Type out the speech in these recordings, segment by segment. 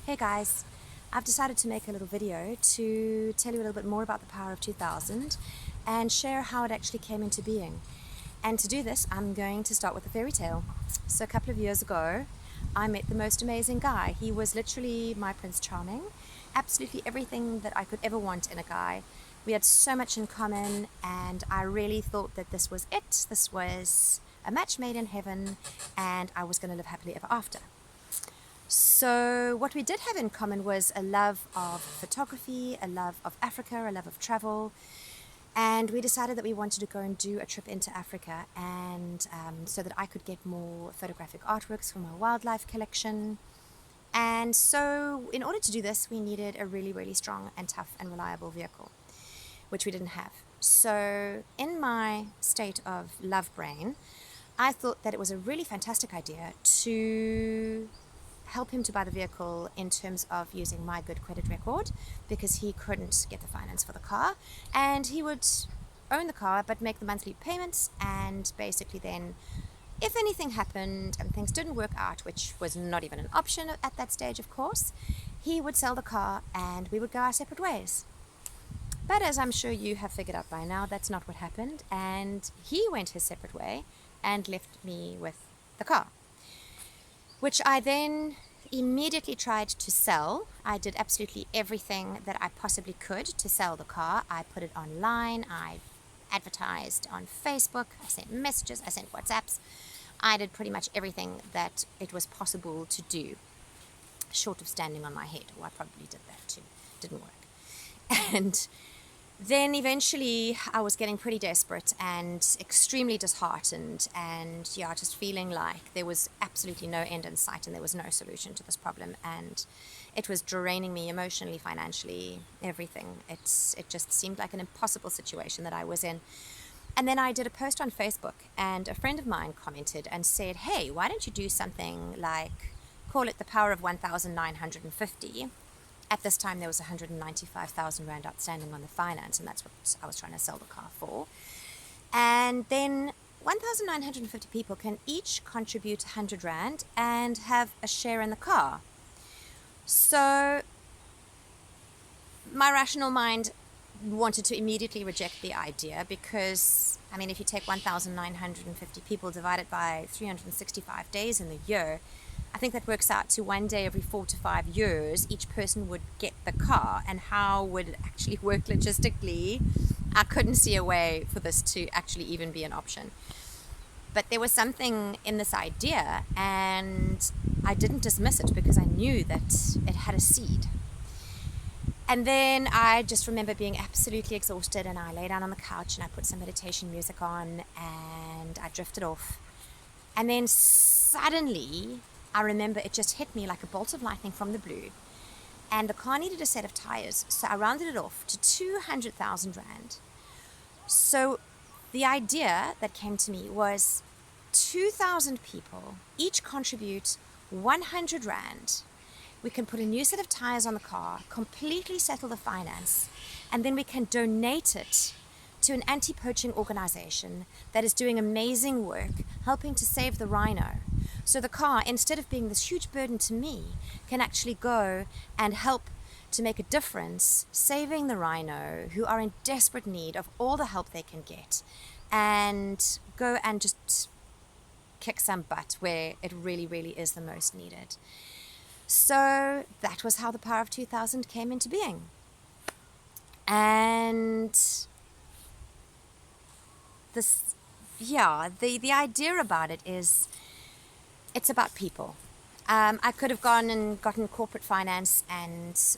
Hey guys, I've decided to make a little video to tell you a little bit more about the Power of 2000 and share how it actually came into being. And to do this, I'm going to start with a fairy tale. So a couple of years ago, I met the most amazing guy. He was literally my Prince Charming, absolutely everything that I could ever want in a guy. We had so much in common, and I really thought that this was it. This was a match made in heaven, and I was going to live happily ever after. So what we did have in common was a love of photography, a love of Africa, a love of travel, and we decided that we wanted to go and do a trip into Africa, and so that I could get more photographic artworks from our wildlife collection. And so in order to do this, we needed a really, really strong and tough and reliable vehicle, which we didn't have. So in my state of love brain, I thought that it was a really fantastic idea to help him to buy the vehicle in terms of using my good credit record, because he couldn't get the finance for the car, and he would own the car but make the monthly payments, and basically then if anything happened and things didn't work out, which was not even an option at that stage, of course, he would sell the car and we would go our separate ways. But as I'm sure you have figured out by now, that's not what happened, and he went his separate way and left me with the car, which I then immediately tried to sell. I did absolutely everything that I possibly could to sell the car. I put it online, I advertised on Facebook, I sent messages, I sent WhatsApps. I did pretty much everything that it was possible to do, short of standing on my head. Well, I probably did that too. Didn't work. And then eventually I was getting pretty desperate and extremely disheartened, and just feeling like there was absolutely no end in sight and there was no solution to this problem, and it was draining me emotionally, financially, everything. It just seemed like an impossible situation that I was in. And then I did a post on Facebook, and a friend of mine commented and said, hey, why don't you do something like, call it the Power of 1,950. At this time, there was 195,000 Rand outstanding on the finance, and that's what I was trying to sell the car for. And then 1,950 people can each contribute 100 Rand and have a share in the car. So my rational mind wanted to immediately reject the idea, because, if you take 1,950 people divided by 365 days in the year, I think that works out to one day every 4 to 5 years each person would get the car. And how would it actually work logistically? I couldn't see a way for this to actually even be an option. But there was something in this idea, and I didn't dismiss it because I knew that it had a seed. And then I just remember being absolutely exhausted, and I lay down on the couch and I put some meditation music on and I drifted off. And then suddenly I remember it just hit me like a bolt of lightning from the blue, and the car needed a set of tires, so I rounded it off to 200,000 Rand. So the idea that came to me was 2,000 people each contribute 100 Rand. We can put a new set of tires on the car, completely settle the finance, and then we can donate it to an anti-poaching organization that is doing amazing work helping to save the rhino. So the car, instead of being this huge burden to me, can actually go and help to make a difference, saving the rhino, who are in desperate need of all the help they can get, and go and just kick some butt where it really, really is the most needed. So that was how the Power of 2000 came into being. And this, the idea about it is, it's about people. I could have gone and gotten corporate finance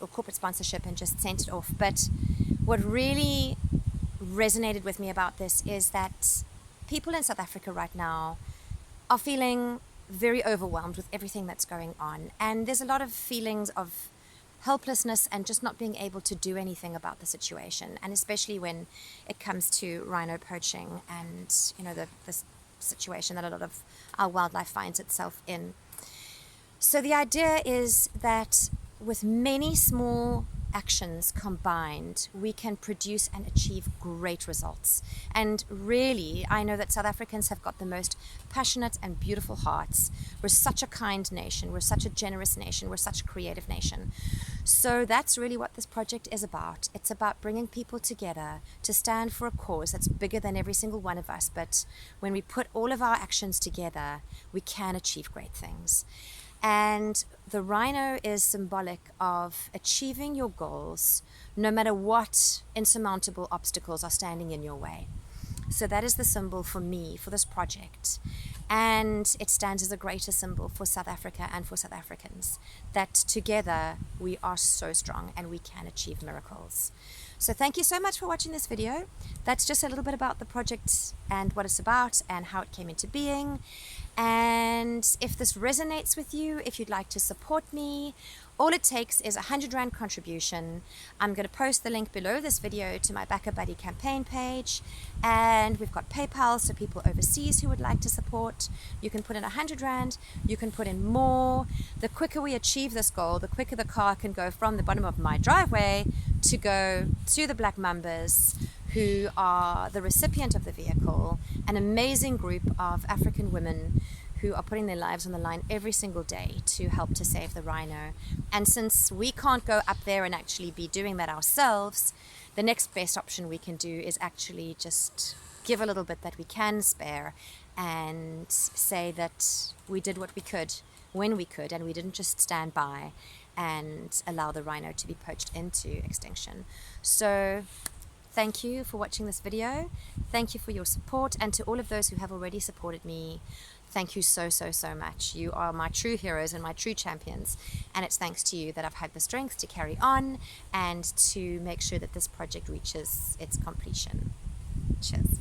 or corporate sponsorship and just sent it off. But what really resonated with me about this is that people in South Africa right now are feeling very overwhelmed with everything that's going on. And there's a lot of feelings of helplessness and just not being able to do anything about the situation. And especially when it comes to rhino poaching and, the situation that a lot of our wildlife finds itself in. So the idea is that with many small actions combined, we can produce and achieve great results. And really, I know that South Africans have got the most passionate and beautiful hearts. We're such a kind nation, we're such a generous nation, we're such a creative nation. So that's really what this project is about. It's about bringing people together to stand for a cause that's bigger than every single one of us. But when we put all of our actions together, we can achieve great things. And the rhino is symbolic of achieving your goals no matter what insurmountable obstacles are standing in your way. So that is the symbol for me, for this project. And it stands as a greater symbol for South Africa and for South Africans, that together we are so strong and we can achieve miracles. So thank you so much for watching this video. That's just a little bit about the project and what it's about and how it came into being. And if this resonates with you, if you'd like to support me, all it takes is a 100 Rand contribution. I'm going to post the link below this video to my Backer Buddy campaign page. And we've got PayPal, so people overseas who would like to support. You can put in 100 Rand, you can put in more. The quicker we achieve this goal, the quicker the car can go from the bottom of my driveway to go to the Black Mambas, who are the recipient of the vehicle, an amazing group of African women who are putting their lives on the line every single day to help to save the rhino. And since we can't go up there and actually be doing that ourselves, the next best option we can do is actually just give a little bit that we can spare and say that we did what we could when we could, and we didn't just stand by and allow the rhino to be poached into extinction. So thank you for watching this video. Thank you for your support, and to all of those who have already supported me, thank you so much. You are my true heroes and my true champions, and it's thanks to you that I've had the strength to carry on and to make sure that this project reaches its completion. Cheers.